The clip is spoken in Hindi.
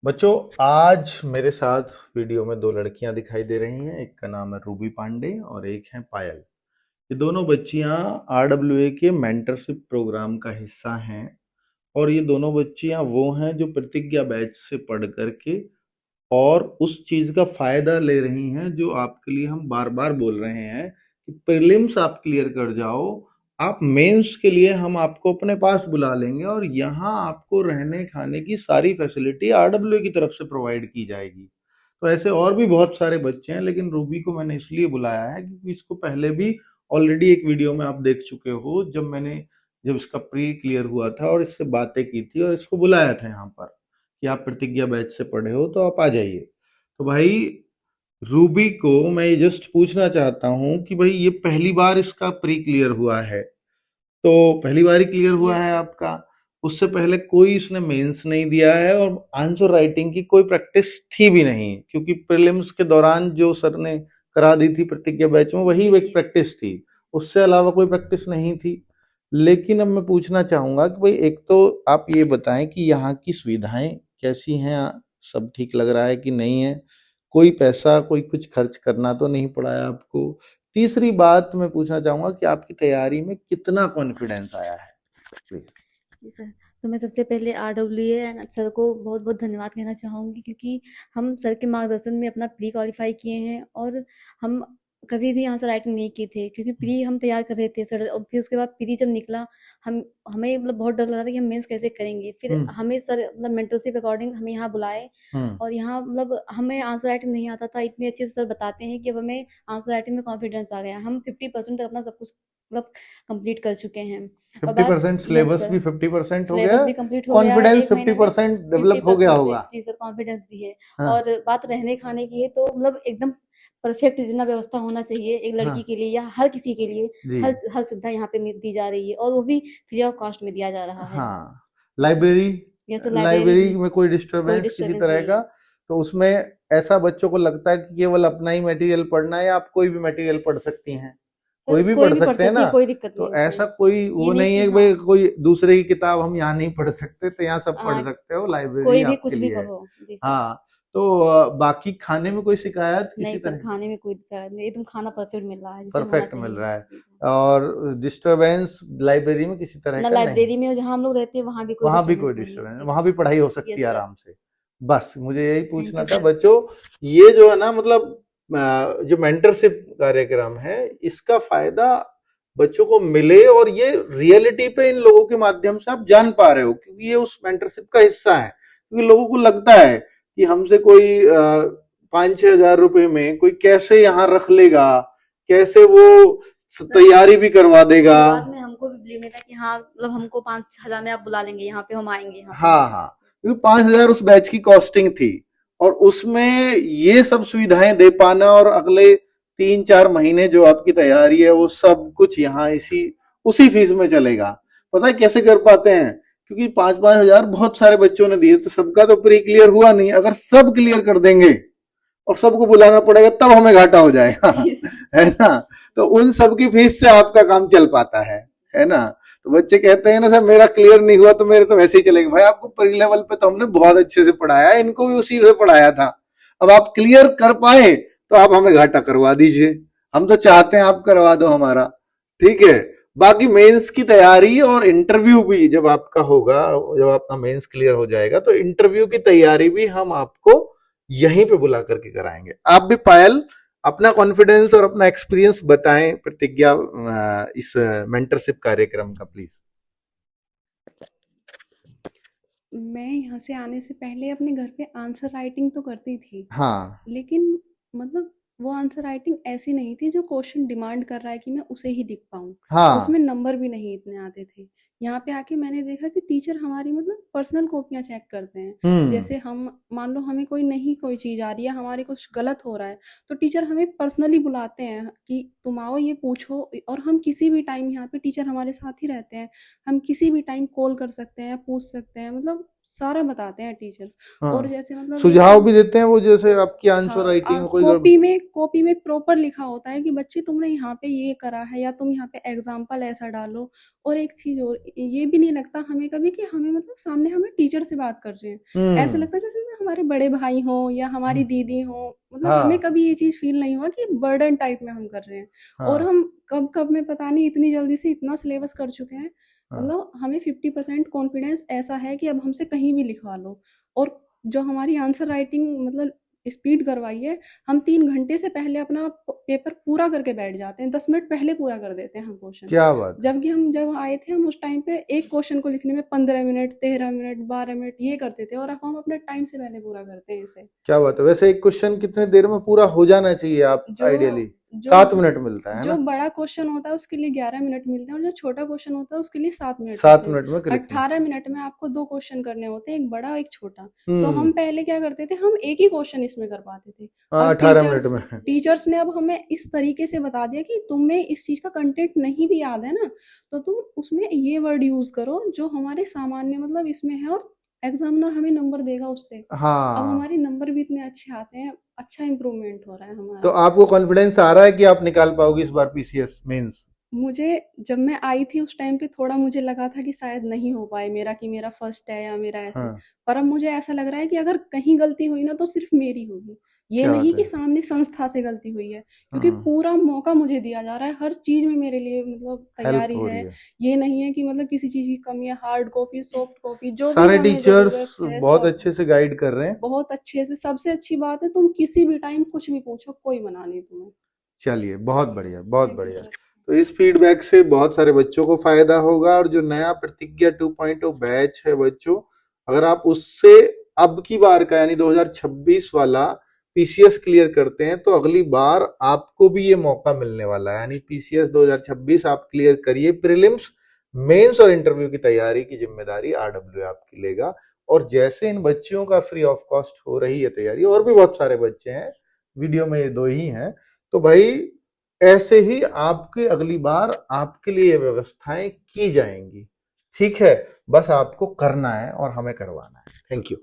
बच्चों, आज मेरे साथ वीडियो में दो लड़कियां दिखाई दे रही हैं। एक का नाम है रूबी पांडे और एक है पायल। ये दोनों बच्चियां आरडब्ल्यूए के मेंटरशिप प्रोग्राम का हिस्सा हैं। और ये दोनों बच्चियां वो हैं जो प्रतिज्ञा बैच से पढ़ करके और उस चीज का फायदा ले रही हैं जो आपके लिए हम बार बार बोल रहे हैं कि प्रीलिम्स आप क्लियर कर जाओ, आप मेंस के लिए हम आपको अपने पास बुला लेंगे और यहाँ आपको रहने खाने की सारी फैसिलिटी आरडब्ल्यू की तरफ से प्रोवाइड की जाएगी। तो ऐसे और भी बहुत सारे बच्चे हैं, लेकिन रूबी को मैंने इसलिए बुलाया है क्योंकि इसको पहले भी ऑलरेडी एक वीडियो में आप देख चुके हो, जब इसका प्री क्लियर हुआ था और इससे बातें की थी और इसको बुलाया था यहाँ पर कि आप प्रतिज्ञा बैच से पढ़े हो तो आप आ जाइए। तो भाई, रूबी को मैं ये जस्ट पूछना चाहता हूँ कि भाई ये पहली बार इसका प्री क्लियर हुआ है, तो पहली बार ही क्लियर हुआ यस है सर। आपका। उससे पहले कोई इसने मेंस नहीं दिया है और आंसर राइटिंग की कोई प्रैक्टिस थी भी नहीं, क्योंकि प्रीलिम्स के दौरान जो सर ने करा दी थी प्रतिज्ञा बैच में वही एक प्रैक्टिस थी। उससे अलावा कोई प्रैक्टिस नहीं थी। लेकिन अब मैं पूछना चाहूंगा कि भाई, एक तो आप ये बताएं कि यहाँ की सुविधाएं कैसी हैं, सब ठीक लग रहा है कि नहीं है, कोई पैसा कोई कुछ खर्च करना तो नहीं पड़ा है आपको। तीसरी बात मैं पूछना चाहूंगा कि आपकी तैयारी में कितना कॉन्फिडेंस आया है, प्लीज। Ji sir. तो मैं सबसे पहले आरडब्ल्यूए सर को बहुत बहुत धन्यवाद कहना चाहूँगी, क्योंकि हम सर के मार्गदर्शन में अपना प्री क्वालिफाई किए हैं। और हम कभी भी आंसर राइटिंग नहीं किए थे, क्योंकि प्री हम तैयार कर रहे थे सर। और फिर उसके बाद प्री जब निकला, हमें मतलब बहुत डर लग रहा था कि हम मेंस कैसे करेंगे। फिर हम्म। हमें सर मतलब मेंटरशिप अकॉर्डिंग हमें यहाँ बुलाए। हम्म। और यहाँ मतलब हमें आंसर राइटिंग नहीं आता था, इतने अच्छे से सर बताते हैं कि अब हमें आंसर राइटिंग में कॉन्फिडेंस आ गया। हम 50% तक अपना सब कुछ मतलब कंप्लीट कर चुके हैं। और फिफ्टी बात परसेंट यस सिलेबस सर, भी 50% हो गया। सिलेबस भी कंप्लीट हो गया है कॉन्फिडेंस 1 फिफ्टी महीने में। परसेंट डेवलप हो गया 50% होगा। जी सर, कॉन्फिडेंस भी है। हाँ। और बात रहने खाने की है, तो मतलब एकदम परफेक्ट जितना व्यवस्था होना चाहिए एक हाँ लड़की के लिए या हर किसी के लिए, जी। हर हर सुविधा यहाँ पे दी जा रही है, और वो भी फ्री ऑफ कॉस्ट में दिया जा रहा है। हाँ। जी sir. Library, yes sir, library library भी में कोई कोई डिस्टरबेंस किसी डिस्टर्बेंस तरह नहीं का, है। तो उसमें ऐसा बच्चों को लगता है कि केवल अपना ही मटेरियल पढ़ना है या आप कोई भी मटेरियल पढ़ सकती हैं, सर कोई भी कोई पढ़ भी पढ़ सकते हैं सकती ना। है, कोई दिक्कत नहीं तो है उसमें। ऐसा कोई ये वो नहीं नहीं कि है कि हाँ, भाई कोई दूसरे की किताब हम यहाँ नहीं पढ़ सकते, तो यहाँ सब पढ़ हाँ, सकते हो, लाइब्रेरी कोई भी आपके कुछ भी लिए है। पढ़ो। जी सर। हाँ। तो बाकी खाने में कोई शिकायत नहीं किसी सर, तरह? खाने में कोई दिक्कत नहीं, एकदम खाना परफेक्ट मिल रहा है जैसे होना परफेक्ट मिल चाहिए। रहा है। जी सर। और डिस्टरबेंस लाइब्रेरी में किसी तरह ना का नहीं? लाइब्रेरी में जहाँ हम लोग रहते हैं वहाँ भी कोई वहां भी डिस्टर्बेंस कोई नहीं है। डिस्टरबेंस, जी वहां सर। भी पढ़ाई हो सकती है यस सर। आराम से। बस मुझे यही थैंक पूछना यू था सर। बच्चों। ये जो है ना, मतलब जो मेंटरशिप कार्यक्रम है, इसका फायदा बच्चों को मिले और ये रियलिटी पे इन लोगों के माध्यम से आप जान पा रहे हो, क्योंकि ये उस मेंटरशिप का हिस्सा है। क्योंकि लोगों को लगता है कि हमसे कोई 5-6 हजार रुपए में कोई कैसे यहाँ रख लेगा, कैसे वो सर तैयारी भी करवा देगा। शुरुआत में हमको भी बिलीव नहीं था कि हाँ मतलब हमको 5,000 में आप बुला लेंगे यहाँ पे, हम आएंगे यहाँ पे। हाँ हाँ, क्योंकि 5 हजार उस बैच की कॉस्टिंग थी और उसमें ये सब सुविधाएं दे पाना और अगले 3-4 महीने जो आपकी तैयारी है वो सब कुछ यहाँ इसी उसी फीस में चलेगा। पता है कैसे कर पाते हैं? क्योंकि 5-5 हजार बहुत सारे बच्चों ने दिए, तो सबका तो प्री क्लियर हुआ नहीं। अगर सब क्लियर कर देंगे और सबको बुलाना पड़ेगा तब हमें घाटा हो जाएगा। जी सर। है ना? तो उन सब की फीस से आपका काम चल पाता है ना? तो बच्चे कहते हैं ना, सर मेरा क्लियर नहीं हुआ तो मेरे तो वैसे ही चलेगा। भाई, आपको प्री लेवल पे तो हमने बहुत अच्छे से पढ़ाया, इनको भी उसी से पढ़ाया था। अब आप क्लियर कर पाए तो आप हमें घाटा करवा दीजिए। हम तो चाहते हैं आप करवा दो हमारा। ठीक है। बाकी मेंस की तैयारी और इंटरव्यू भी जब आपका होगा, जब आपका मेंस क्लियर हो जाएगा तो इंटरव्यू की तैयारी भी हम आपको यहीं पे बुला करके कराएंगे। आप भी पायल अपना कॉन्फिडेंस और अपना एक्सपीरियंस बताएं प्रतिज्ञा इस मेंटरशिप कार्यक्रम का, प्लीज। मैं यहाँ से आने से पहले अपने घर पे आंसर राइटिंग तो करती थी, हाँ। लेकिन मतलब वो आंसर राइटिंग ऐसी नहीं थी जो क्वेश्चन डिमांड कर रहा है कि मैं उसे ही लिख पाऊँ। उसमें हाँ। नंबर भी नहीं इतने आते थे। यहाँ पे आके मैंने देखा कि टीचर हमारी मतलब पर्सनल कॉपियाँ चेक करते हैं। हम्म। जैसे हम मान लो हमें कोई चीज़ आ रही है, हमारे कुछ गलत हो रहा है, तो टीचर हमें पर्सनली बुलाते हैं कि तुम आओ ये पूछो। और हम किसी भी टाइम यहाँ पे टीचर हमारे साथ ही रहते हैं। हम किसी भी टाइम कॉल कर सकते हैं, पूछ सकते हैं, मतलब सारा बताते हैं टीचर्स। और हाँ, जैसे मतलब एक सुझाव भी देते हैं वो, जैसे आपकी आंसर हाँ, राइटिंग में कोई कॉपी में प्रॉपर लिखा होता है कि बच्चे तुमने यहाँ पे ये करा है या तुम यहाँ पे एग्जाम्पल ऐसा डालो। और एक चीज़ और, ये भी नहीं लगता हमें कभी कि हमें मतलब सामने हमें टीचर से बात कर रहे हैं। ऐसा लगता है जैसे हमारे बड़े भाई हों या हमारी दीदी हों, मतलब हमें हाँ कभी ये चीज़ फ़ील नहीं हुआ कि बर्डन टाइप में हम कर रहे हैं। और हाँ हम कब-कब में पता नहीं इतनी जल्दी से इतना सिलेबस कर चुके हैं, हाँ। मतलब हमें 50% कॉन्फिडेंस ऐसा है कि अब हमसे कहीं भी लिखवा लो। और जो हमारी आंसर राइटिंग मतलब स्पीड करवाई है, हम 3 घंटे से पहले अपना पेपर पूरा करके बैठ जाते हैं, 10 मिनट पहले पूरा कर देते हैं हम क्वेश्चन। क्या बात है। जबकि हम जब आए थे हम उस टाइम पे एक क्वेश्चन को लिखने में 15 मिनट, 13 मिनट, 12 मिनट ये करते थे, और अब हम अपने टाइम से पहले पूरा करते हैं इसे। क्या बात है। वैसे एक क्वेश्चन कितने देर में पूरा हो जाना चाहिए आप जो आइडियली? जो 7 मिनट मिलता है जो ना? बड़ा क्वेश्चन होता है उसके लिए 11 मिनट मिलते हैं, और जो छोटा क्वेश्चन होता है उसके लिए 7 मिनट सात होते हैं। मिनट में लिखना है। 18 मिनट में आपको 2 क्वेश्चन करने होते हैं, एक बड़ा एक छोटा। तो हम्म। हम पहले क्या करते थे, हम एक ही क्वेश्चन इसमें कर पाते थे। हाँ, अब 18 मिनट में। टीचर्स ने अब हमें इस तरीके से बता दिया कि तुम्हें इस चीज़ का कंटेंट नहीं भी याद है ना, तो तुम उसमें ये वर्ड यूज़ करो जो हमारे सामान्य मतलब इसमें है, और एग्ज़ामिनर हमें नंबर देगा उससे। अब हाँ, हमारे नंबर भी इतने अच्छे आते हैं, अच्छा इम्प्रूवमेंट हो रहा है तो हमारा। आपको कॉन्फिडेंस आ रहा है कि आप निकाल पाओगे इस बार पीसीएस मेंस? मुझे जब मैं आई थी उस टाइम पे थोड़ा मुझे लगा था कि शायद नहीं हो पाए मेरा, कि मेरा फर्स्ट है या मेरा ऐसे। हाँ। पर अब मुझे ऐसा लग रहा है कि अगर कहीं गलती हुई ना तो सिर्फ मेरी होगी, ये क्या बात नहीं है। कि सामने संस्था से गलती हुई है, क्योंकि हाँ, पूरा मौका मुझे दिया जा रहा है, हर चीज़ में मेरे लिए मतलब हेल्प तैयारी हो रही है। है। ये नहीं है कि मतलब किसी चीज़ की कमी है, हार्ड कॉपी, सॉफ्ट कॉपी जो भी सारे हमें टीचर्स ज़रूरत है बहुत सब। अच्छे से गाइड कर रहे हैं। बहुत अच्छे से, सबसे अच्छी बात है तुम किसी भी टाइम कुछ भी पूछो, कोई मना नहीं तुम्हें। चलिए, बहुत बढ़िया, बहुत थैंक यू बढ़िया। सर। तो इस फीडबैक से बहुत सारे बच्चों को फायदा होगा, और जो नया प्रतिज्ञा 2.0 बैच है बच्चों, अगर आप उससे अब की बार का यानी 2026 वाला पीसीएस क्लियर करते हैं तो अगली बार आपको भी ये मौका मिलने वाला है। यानी पीसीएस 2026 आप क्लियर करिए, प्रीलिम्स, मेंस और इंटरव्यू की तैयारी की जिम्मेदारी आरडब्ल्यू आपकी लेगा। और जैसे इन बच्चियों का फ्री ऑफ कॉस्ट हो रही है तैयारी, और भी बहुत सारे बच्चे हैं, वीडियो में ये 2 ही हैं, तो भाई ऐसे ही आपके अगली बार आपके लिए व्यवस्थाएं की जाएंगी। ठीक है, बस आपको करना है और हमें करवाना है। Thank you.